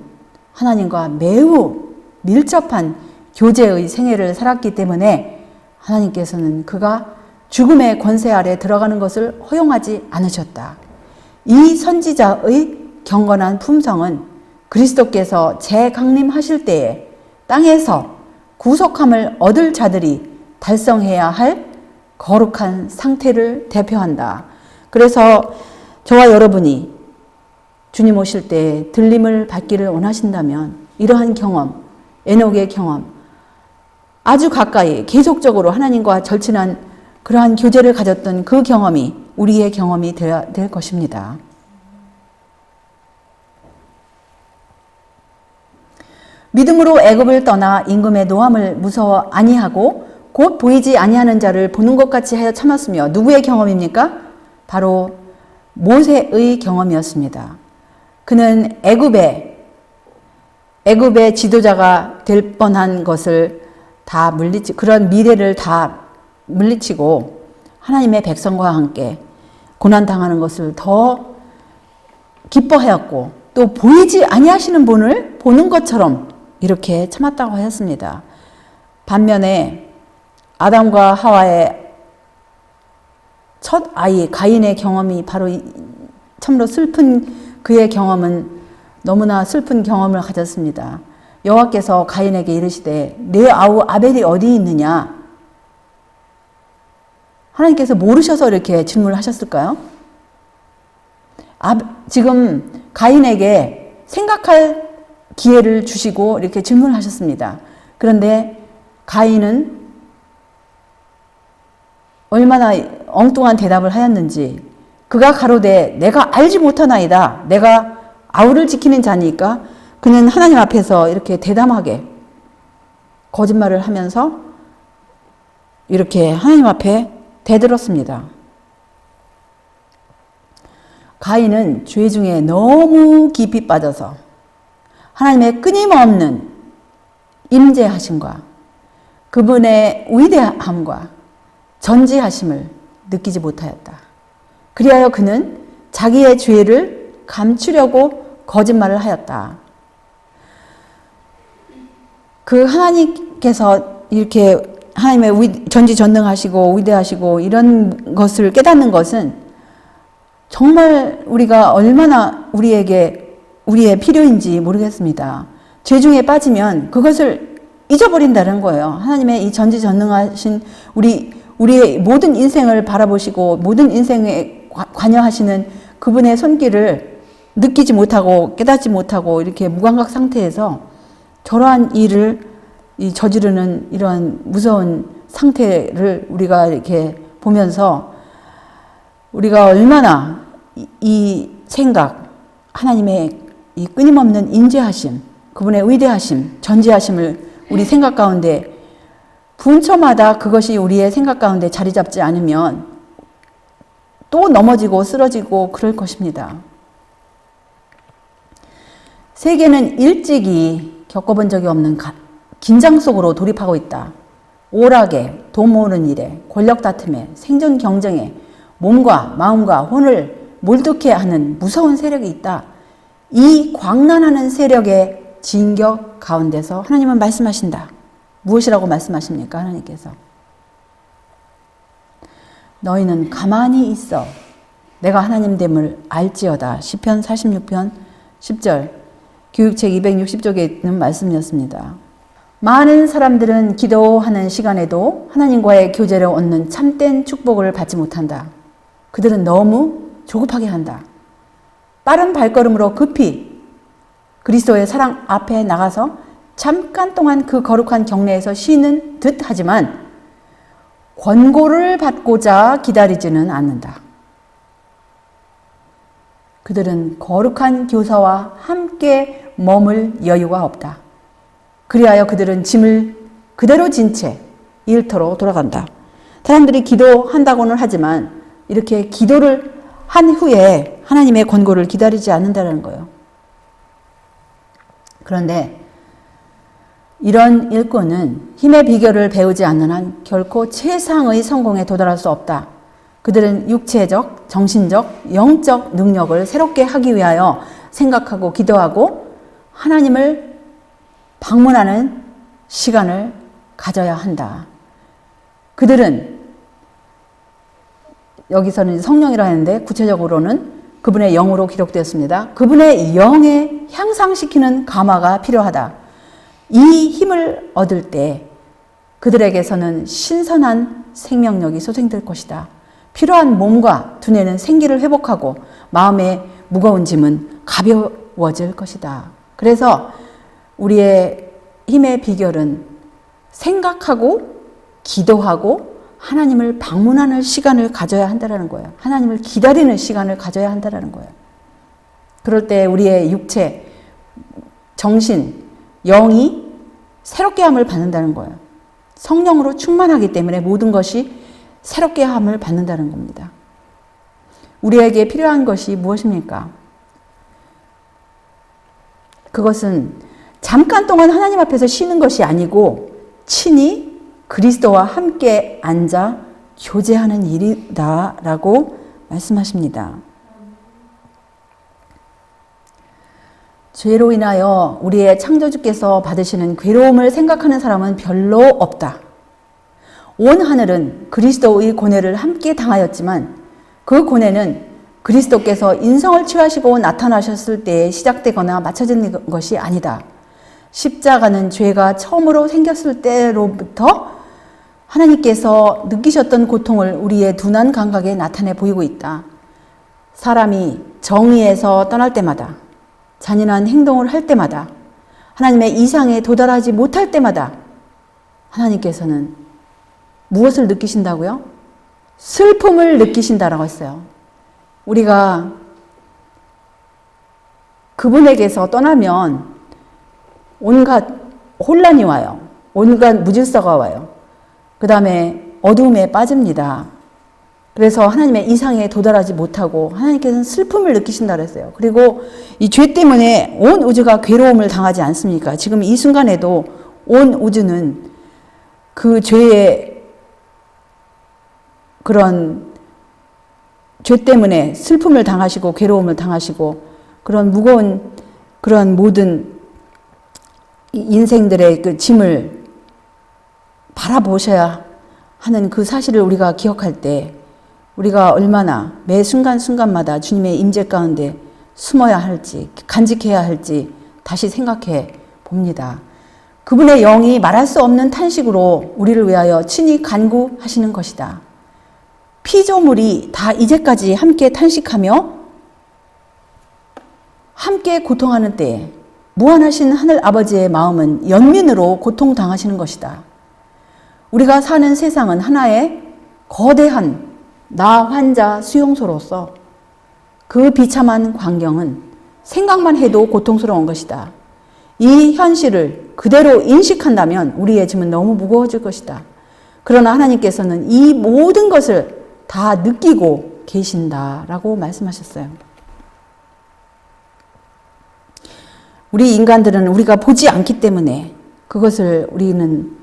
Speaker 1: 하나님과 매우 밀접한 교제의 생애를 살았기 때문에 하나님께서는 그가 죽음의 권세 아래 들어가는 것을 허용하지 않으셨다. 이 선지자의 경건한 품성은 그리스도께서 재강림하실 때에 땅에서 구속함을 얻을 자들이 달성해야 할 거룩한 상태를 대표한다. 그래서 저와 여러분이 주님 오실 때 들림을 받기를 원하신다면 이러한 경험, 에녹의 경험, 아주 가까이 계속적으로 하나님과 절친한 그러한 교제를 가졌던 그 경험이 우리의 경험이 되어야 될 것입니다. 믿음으로 애굽을 떠나 임금의 노함을 무서워 아니하고 곧 보이지 아니하는 자를 보는 것 같이 하여 참았으며, 누구의 경험입니까? 바로 모세의 경험이었습니다. 그는 애굽의 지도자가 될 뻔한 것을 다 그런 미래를 다 물리치고 하나님의 백성과 함께 고난당하는 것을 더 기뻐하였고, 또 보이지 아니하시는 분을 보는 것처럼 이렇게 참았다고 하였습니다. 반면에 아담과 하와의 첫 아이 가인의 경험이 바로 참으로 슬픈, 그의 경험은 너무나 슬픈 경험을 가졌습니다. 여호와께서 가인에게 이르시되 내 아우 아벨이 어디 있느냐? 하나님께서 모르셔서 이렇게 질문을 하셨을까요? 지금 가인에게 생각할 기회를 주시고 이렇게 질문을 하셨습니다. 그런데 가인은 얼마나 엉뚱한 대답을 하였는지, 그가 가로되 내가 알지 못하나이다. 내가 아우를 지키는 자니까. 그는 하나님 앞에서 이렇게 대담하게 거짓말을 하면서 이렇게 하나님 앞에 대들었습니다. 가인은 죄 중에 너무 깊이 빠져서 하나님의 끊임없는 임재하심과 그분의 위대함과 전지하심을 느끼지 못하였다. 그리하여 그는 자기의 죄를 감추려고 거짓말을 하였다. 그 하나님께서 이렇게 하나님의 전지전능하시고 위대하시고 이런 것을 깨닫는 것은 정말 우리가 얼마나 우리의 필요인지 모르겠습니다. 죄 중에 빠지면 그것을 잊어버린다는 거예요. 하나님의 이 전지전능하신 우리의 모든 인생을 바라보시고 모든 인생에 관여하시는 그분의 손길을 느끼지 못하고 깨닫지 못하고 이렇게 무감각 상태에서 저러한 일을 저지르는 이런 무서운 상태를 우리가 이렇게 보면서 우리가 얼마나 이 생각, 하나님의 이 끊임없는 인재하심, 그분의 위대하심, 전지하심을 우리 생각 가운데 분초마다 그것이 우리의 생각 가운데 자리 잡지 않으면 또 넘어지고 쓰러지고 그럴 것입니다. 세계는 일찍이 겪어본 적이 없는 긴장 속으로 돌입하고 있다. 오락에, 돈 모으는 일에, 권력 다툼에, 생존 경쟁에 몸과 마음과 혼을 몰두케 하는 무서운 세력이 있다. 이 광란하는 세력의 진격 가운데서 하나님은 말씀하신다. 무엇이라고 말씀하십니까? 하나님께서 너희는 가만히 있어 내가 하나님됨을 알지어다. 시편 46편 10절, 교육책 260쪽에 있는 말씀이었습니다. 많은 사람들은 기도하는 시간에도 하나님과의 교제를 얻는 참된 축복을 받지 못한다. 그들은 너무 조급하게 한다. 빠른 발걸음으로 급히 그리스도의 사랑 앞에 나가서 잠깐 동안 그 거룩한 경내에서 쉬는 듯 하지만 권고를 받고자 기다리지는 않는다. 그들은 거룩한 교사와 함께 머물 여유가 없다. 그리하여 그들은 짐을 그대로 진 채 일터로 돌아간다. 사람들이 기도한다고는 하지만 이렇게 기도를 한 후에 하나님의 권고를 기다리지 않는다는 거예요. 그런데 이런 일꾼은 힘의 비결을 배우지 않는 한 결코 최상의 성공에 도달할 수 없다. 그들은 육체적, 정신적, 영적 능력을 새롭게 하기 위하여 생각하고 기도하고 하나님을 방문하는 시간을 가져야 한다. 그들은 여기서는 성령이라 했는데 구체적으로는 그분의 영으로 기록되었습니다. 그분의 영에 향상시키는 감화가 필요하다. 이 힘을 얻을 때 그들에게서는 신선한 생명력이 소생될 것이다. 필요한 몸과 두뇌는 생기를 회복하고 마음의 무거운 짐은 가벼워질 것이다. 그래서 우리의 힘의 비결은 생각하고 기도하고 하나님을 방문하는 시간을 가져야 한다는 거예요. 하나님을 기다리는 시간을 가져야 한다는 거예요. 그럴 때 우리의 육체, 정신, 영이 새롭게 함을 받는다는 거예요. 성령으로 충만하기 때문에 모든 것이 새롭게 함을 받는다는 겁니다. 우리에게 필요한 것이 무엇입니까? 그것은 잠깐 동안 하나님 앞에서 쉬는 것이 아니고 친히 그리스도와 함께 앉아 교제하는 일이다라고 말씀하십니다. 죄로 인하여 우리의 창조주께서 받으시는 괴로움을 생각하는 사람은 별로 없다. 온 하늘은 그리스도의 고뇌를 함께 당하였지만 그 고뇌는 그리스도께서 인성을 취하시고 나타나셨을 때에 시작되거나 마쳐진 것이 아니다. 십자가는 죄가 처음으로 생겼을 때로부터 하나님께서 느끼셨던 고통을 우리의 둔한 감각에 나타내 보이고 있다. 사람이 정의에서 떠날 때마다, 잔인한 행동을 할 때마다, 하나님의 이상에 도달하지 못할 때마다 하나님께서는 무엇을 느끼신다고요? 슬픔을 느끼신다라고 했어요. 우리가 그분에게서 떠나면 온갖 혼란이 와요. 온갖 무질서가 와요. 그 다음에 어두움에 빠집니다. 그래서 하나님의 이상에 도달하지 못하고 하나님께서는 슬픔을 느끼신다 그랬어요. 그리고 이 죄 때문에 온 우주가 괴로움을 당하지 않습니까? 지금 이 순간에도 온 우주는 그 죄의 그런 죄 때문에 슬픔을 당하시고 괴로움을 당하시고 그런 무거운 그런 모든 인생들의 그 짐을 바라보셔야 하는 그 사실을 우리가 기억할 때 우리가 얼마나 매 순간순간마다 주님의 임재 가운데 숨어야 할지 간직해야 할지 다시 생각해 봅니다. 그분의 영이 말할 수 없는 탄식으로 우리를 위하여 친히 간구하시는 것이다. 피조물이 다 이제까지 함께 탄식하며 함께 고통하는 때에 무한하신 하늘 아버지의 마음은 연민으로 고통당하시는 것이다. 우리가 사는 세상은 하나의 거대한 나 환자 수용소로서 그 비참한 광경은 생각만 해도 고통스러운 것이다. 이 현실을 그대로 인식한다면 우리의 짐은 너무 무거워질 것이다. 그러나 하나님께서는 이 모든 것을 다 느끼고 계신다라고 말씀하셨어요. 우리 인간들은 우리가 보지 않기 때문에 그것을 우리는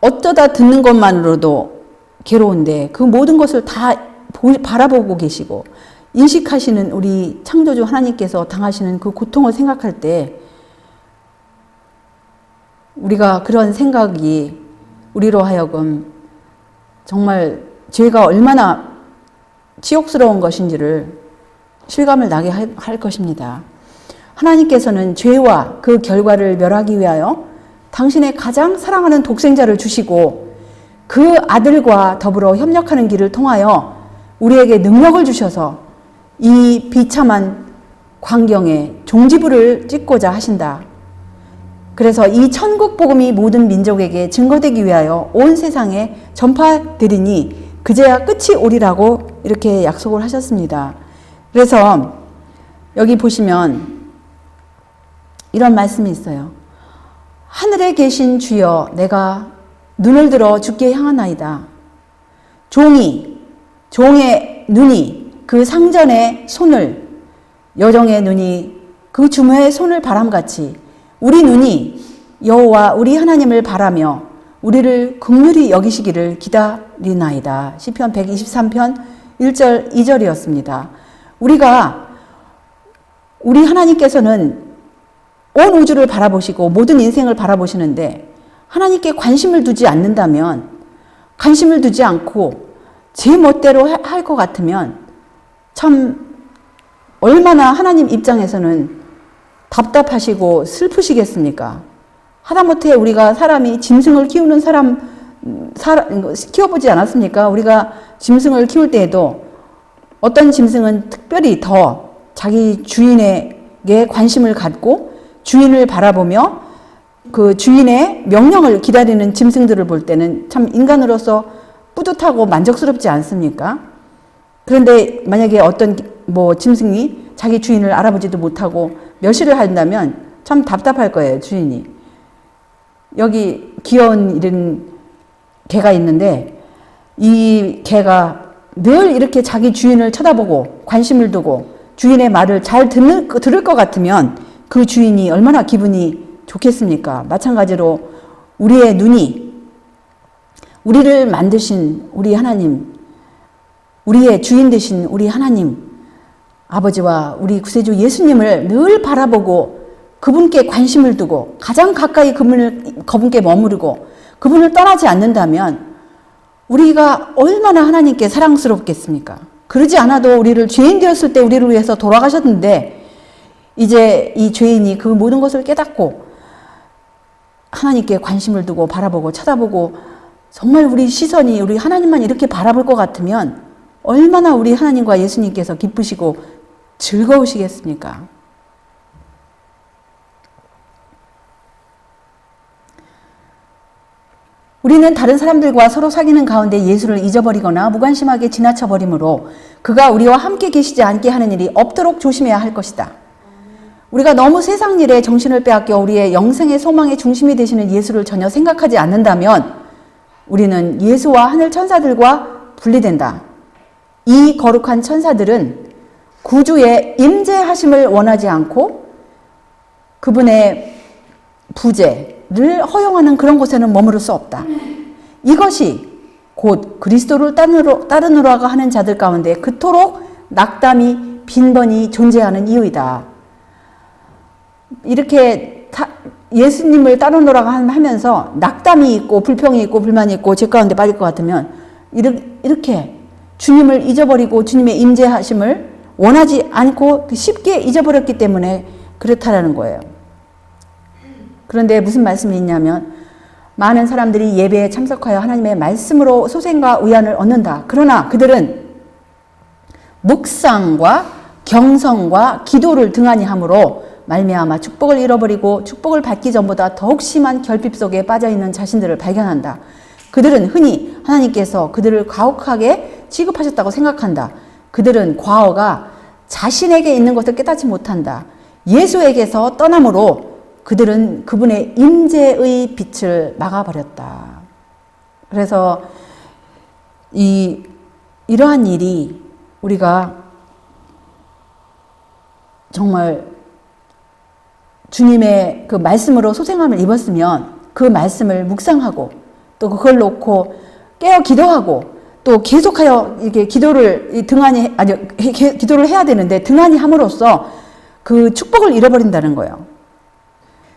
Speaker 1: 어쩌다 듣는 것만으로도 괴로운데 그 모든 것을 다 바라보고 계시고 인식하시는 우리 창조주 하나님께서 당하시는 그 고통을 생각할 때 우리가 그런 생각이 우리로 하여금 정말 죄가 얼마나 치욕스러운 것인지를 실감을 나게 할 것입니다. 하나님께서는 죄와 그 결과를 멸하기 위하여 당신의 가장 사랑하는 독생자를 주시고 그 아들과 더불어 협력하는 길을 통하여 우리에게 능력을 주셔서 이 비참한 광경에 종지부를 찍고자 하신다. 그래서 이 천국 복음이 모든 민족에게 증거되기 위하여 온 세상에 전파되리니 그제야 끝이 오리라고 이렇게 약속을 하셨습니다. 그래서 여기 보시면 이런 말씀이 있어요. 하늘에 계신 주여 내가 눈을 들어 주께 향하나이다. 종의 눈이 그 상전의 손을 여종의 눈이 그 주모의 손을 바람같이 우리 눈이 여호와 우리 하나님을 바라며 우리를 긍휼히 여기시기를 기다리나이다. 시편 123편 1절 2절이었습니다. 우리 하나님께서는 온 우주를 바라보시고 모든 인생을 바라보시는데 하나님께 관심을 두지 않는다면 관심을 두지 않고 제 멋대로 할 것 같으면 참 얼마나 하나님 입장에서는 답답하시고 슬프시겠습니까? 하다못해 우리가 사람이 짐승을 키우는 키워보지 않았습니까? 우리가 짐승을 키울 때에도 어떤 짐승은 특별히 더 자기 주인에게 관심을 갖고 주인을 바라보며 그 주인의 명령을 기다리는 짐승들을 볼 때는 참 인간으로서 뿌듯하고 만족스럽지 않습니까? 그런데 만약에 어떤 짐승이 자기 주인을 알아보지도 못하고 멸시를 한다면 참 답답할 거예요, 주인이. 여기 귀여운 이런 개가 있는데 이 개가 늘 이렇게 자기 주인을 쳐다보고 관심을 두고 주인의 말을 잘 들을 것 같으면 그 주인이 얼마나 기분이 좋겠습니까? 마찬가지로 우리의 눈이 우리를 만드신 우리 하나님, 우리의 주인 되신 우리 하나님, 아버지와 우리 구세주 예수님을 늘 바라보고 그분께 관심을 두고 가장 가까이 그분께 머무르고 그분을 떠나지 않는다면 우리가 얼마나 하나님께 사랑스럽겠습니까? 그러지 않아도 우리를 죄인 되었을 때 우리를 위해서 돌아가셨는데 이제 이 죄인이 그 모든 것을 깨닫고 하나님께 관심을 두고 바라보고 쳐다보고 정말 우리 시선이 우리 하나님만 이렇게 바라볼 것 같으면 얼마나 우리 하나님과 예수님께서 기쁘시고 즐거우시겠습니까? 우리는 다른 사람들과 서로 사귀는 가운데 예수를 잊어버리거나 무관심하게 지나쳐버리므로 그가 우리와 함께 계시지 않게 하는 일이 없도록 조심해야 할 것이다. 우리가 너무 세상 일에 정신을 빼앗겨 우리의 영생의 소망의 중심이 되시는 예수를 전혀 생각하지 않는다면 우리는 예수와 하늘 천사들과 분리된다. 이 거룩한 천사들은 구주의 임재하심을 원하지 않고 그분의 부재를 허용하는 그런 곳에는 머무를 수 없다. 이것이 곧 그리스도를 따르노라고 하는 자들 가운데 그토록 낙담이 빈번히 존재하는 이유이다. 이렇게 예수님을 따르노라고 하면서 낙담이 있고 불평이 있고 불만이 있고 죄 가운데 빠질 것 같으면 이렇게 주님을 잊어버리고 주님의 임재하심을 원하지 않고 쉽게 잊어버렸기 때문에 그렇다라는 거예요. 그런데 무슨 말씀이 있냐면 많은 사람들이 예배에 참석하여 하나님의 말씀으로 소생과 의안을 얻는다. 그러나 그들은 묵상과 경성과 기도를 등한히 함으로 말미암아 축복을 잃어버리고 축복을 받기 전보다 더욱 심한 결핍 속에 빠져있는 자신들을 발견한다. 그들은 흔히 하나님께서 그들을 가혹하게 취급하셨다고 생각한다. 그들은 과거가 자신에게 있는 것을 깨닫지 못한다. 예수에게서 떠남으로 그들은 그분의 임재의 빛을 막아버렸다. 그래서 이러한 일이 우리가 정말 주님의 그 말씀으로 소생함을 입었으면 그 말씀을 묵상하고 또 그걸 놓고 깨어 기도하고 또 계속하여 이렇게 기도를 기도를 해야 되는데 등한히 함으로써 그 축복을 잃어버린다는 거예요.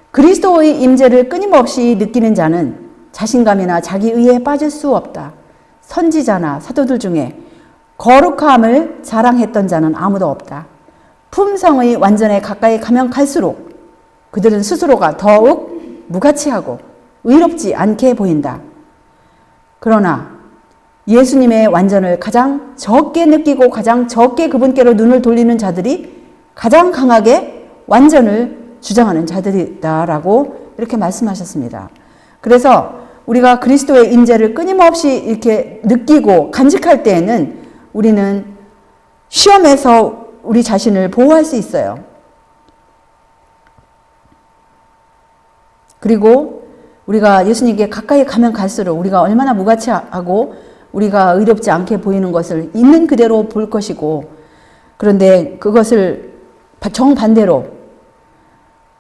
Speaker 1: 그리스도의 임재를 끊임없이 느끼는 자는 자신감이나 자기 의에 빠질 수 없다. 선지자나 사도들 중에 거룩함을 자랑했던 자는 아무도 없다. 품성의 완전에 가까이 가면 갈수록 그들은 스스로가 더욱 무가치하고 의롭지 않게 보인다. 그러나 예수님의 완전을 가장 적게 느끼고 가장 적게 그분께로 눈을 돌리는 자들이 가장 강하게 완전을 주장하는 자들이다라고 이렇게 말씀하셨습니다. 그래서 우리가 그리스도의 임재를 끊임없이 이렇게 느끼고 간직할 때에는 우리는 시험에서 우리 자신을 보호할 수 있어요. 그리고 우리가 예수님께 가까이 가면 갈수록 우리가 얼마나 무가치하고 우리가 의롭지 않게 보이는 것을 있는 그대로 볼 것이고, 그런데 그것을 정반대로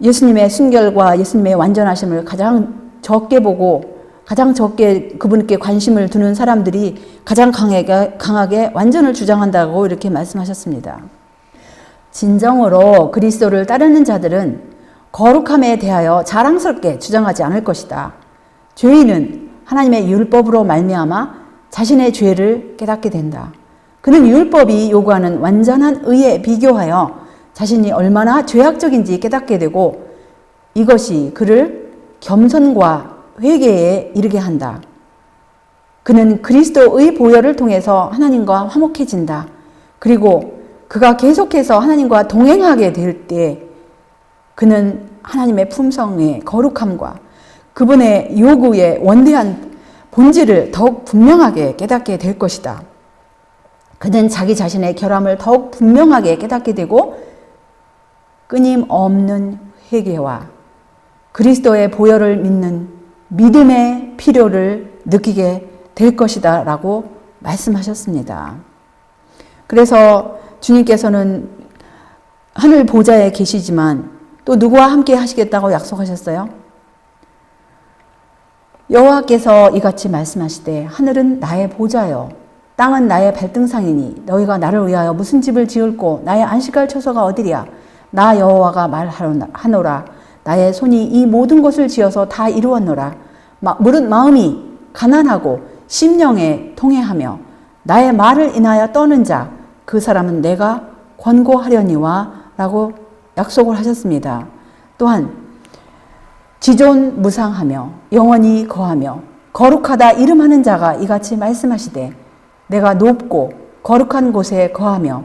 Speaker 1: 예수님의 순결과 예수님의 완전하심을 가장 적게 보고 가장 적게 그분께 관심을 두는 사람들이 가장 강하게 완전을 주장한다고 이렇게 말씀하셨습니다. 진정으로 그리스도를 따르는 자들은 거룩함에 대하여 자랑스럽게 주장하지 않을 것이다. 죄인은 하나님의 율법으로 말미암아 자신의 죄를 깨닫게 된다. 그는 율법이 요구하는 완전한 의에 비교하여 자신이 얼마나 죄악적인지 깨닫게 되고 이것이 그를 겸손과 회개에 이르게 한다. 그는 그리스도의 보혈을 통해서 하나님과 화목해진다. 그리고 그가 계속해서 하나님과 동행하게 될 때 그는 하나님의 품성의 거룩함과 그분의 요구의 원대한 본질을 더욱 분명하게 깨닫게 될 것이다. 그는 자기 자신의 결함을 더욱 분명하게 깨닫게 되고 끊임없는 회개와 그리스도의 보혈을 믿는 믿음의 필요를 느끼게 될 것이다 라고 말씀하셨습니다. 그래서 주님께서는 하늘 보좌에 계시지만 또 누구와 함께 하시겠다고 약속하셨어요? 여호와께서 이같이 말씀하시되 하늘은 나의 보좌요 땅은 나의 발등상이니 너희가 나를 위하여 무슨 집을 지을꼬 나의 안식할 처소가 어디랴 나 여호와가 말하노라 나의 손이 이 모든 것을 지어서 다 이루었노라 무릇 마음이 가난하고 심령에 통회하며 나의 말을 인하여 떠는 자 그 사람은 내가 권고하려니와 라고 약속을 하셨습니다. 또한 지존무상하며 영원히 거하며 거룩하다 이름하는 자가 이같이 말씀하시되 내가 높고 거룩한 곳에 거하며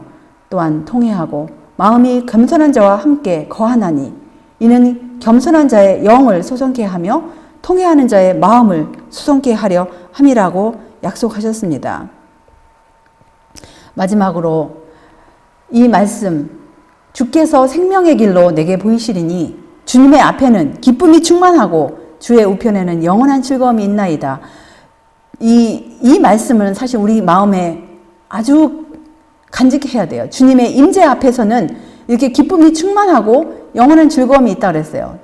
Speaker 1: 또한 통회하고 마음이 겸손한 자와 함께 거하나니 이는 겸손한 자의 영을 소성케 하며 통회하는 자의 마음을 소성케 하려 함이라고 약속하셨습니다. 마지막으로 이 말씀 주께서 생명의 길로 내게 보이시리니 주님의 앞에는 기쁨이 충만하고 주의 우편에는 영원한 즐거움이 있나이다. 이 말씀은 사실 우리 마음에 아주 간직해야 돼요. 주님의 임재 앞에서는 이렇게 기쁨이 충만하고 영원한 즐거움이 있다 그랬어요.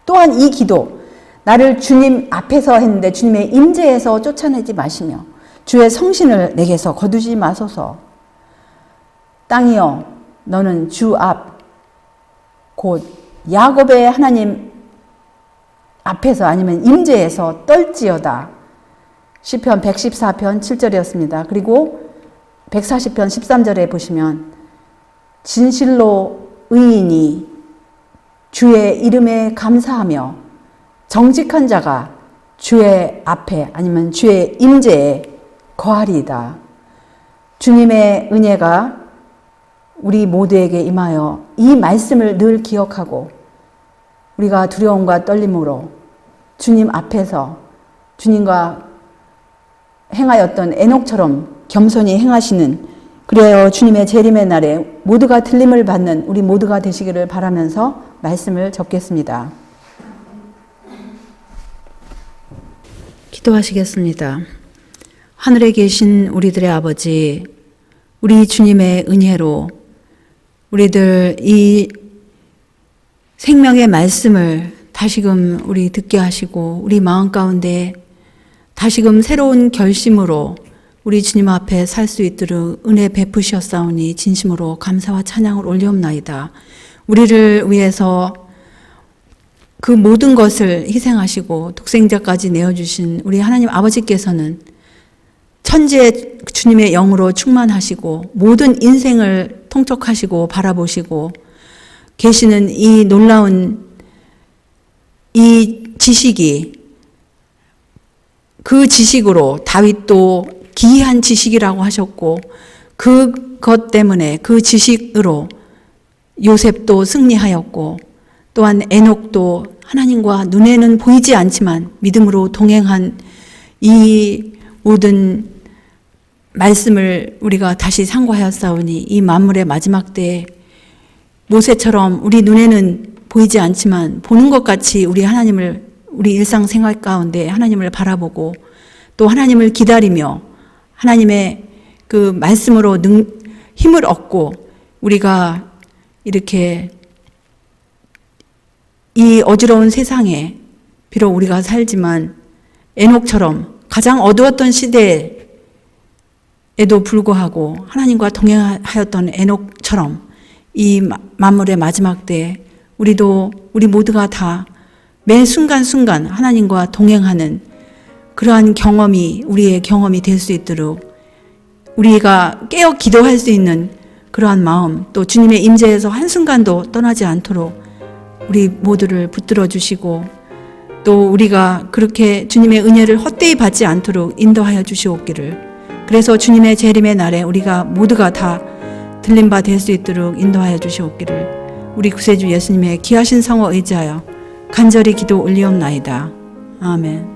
Speaker 1: 또한 이 기도 나를 주님 앞에서 했는데 주님의 임재에서 쫓아내지 마시며 주의 성신을 내게서 거두지 마소서. 땅이여 너는 주 앞 곧 야곱의 하나님 앞에서 아니면 임재에서 떨지어다. 시편 114편 7절이었습니다. 그리고 140편 13절에 보시면 진실로 의인이 주의 이름에 감사하며 정직한 자가 주의 앞에 아니면 주의 임재에 거하리이다. 주님의 은혜가 우리 모두에게 임하여 이 말씀을 늘 기억하고 우리가 두려움과 떨림으로 주님 앞에서 주님과 행하였던 에녹처럼 겸손히 행하시는 그래요 주님의 재림의 날에 모두가 들림을 받는 우리 모두가 되시기를 바라면서 말씀을 접겠습니다. 기도하시겠습니다. 하늘에 계신 우리들의 아버지, 우리 주님의 은혜로 우리들 이 생명의 말씀을 다시금 우리 듣게 하시고 우리 마음 가운데 다시금 새로운 결심으로 우리 주님 앞에 살 수 있도록 은혜 베푸셨사오니 진심으로 감사와 찬양을 올리옵나이다. 우리를 위해서 그 모든 것을 희생하시고 독생자까지 내어주신 우리 하나님 아버지께서는 천지의 주님의 영으로 충만하시고 모든 인생을 통촉하시고 바라보시고 계시는 이 놀라운 이 지식이 그 지식으로 다윗도 기이한 지식이라고 하셨고 그것 때문에 그 지식으로 요셉도 승리하였고 또한 에녹도 하나님과 눈에는 보이지 않지만 믿음으로 동행한 이 모든 말씀을 우리가 다시 상고하였사오니 이 만물의 마지막 때에 모세처럼 우리 눈에는 보이지 않지만 보는 것 같이 우리 하나님을 우리 일상생활 가운데 하나님을 바라보고 또 하나님을 기다리며 하나님의 그 말씀으로 힘을 얻고 우리가 이렇게 이 어지러운 세상에 비록 우리가 살지만 에녹처럼 가장 어두웠던 시대에도 불구하고 하나님과 동행하였던 에녹처럼 이 만물의 마지막 때에 우리 모두가 다 매 순간순간 하나님과 동행하는 그러한 경험이 우리의 경험이 될 수 있도록 우리가 깨어 기도할 수 있는 그러한 마음 또 주님의 임재에서 한순간도 떠나지 않도록 우리 모두를 붙들어 주시고 또 우리가 그렇게 주님의 은혜를 헛되이 받지 않도록 인도하여 주시옵기를 그래서 주님의 재림의 날에 우리가 모두가 다 들림 바 될 수 있도록 인도하여 주시옵기를 우리 구세주 예수님의 귀하신 성호 의지하여 간절히 기도 올리옵나이다. 아멘.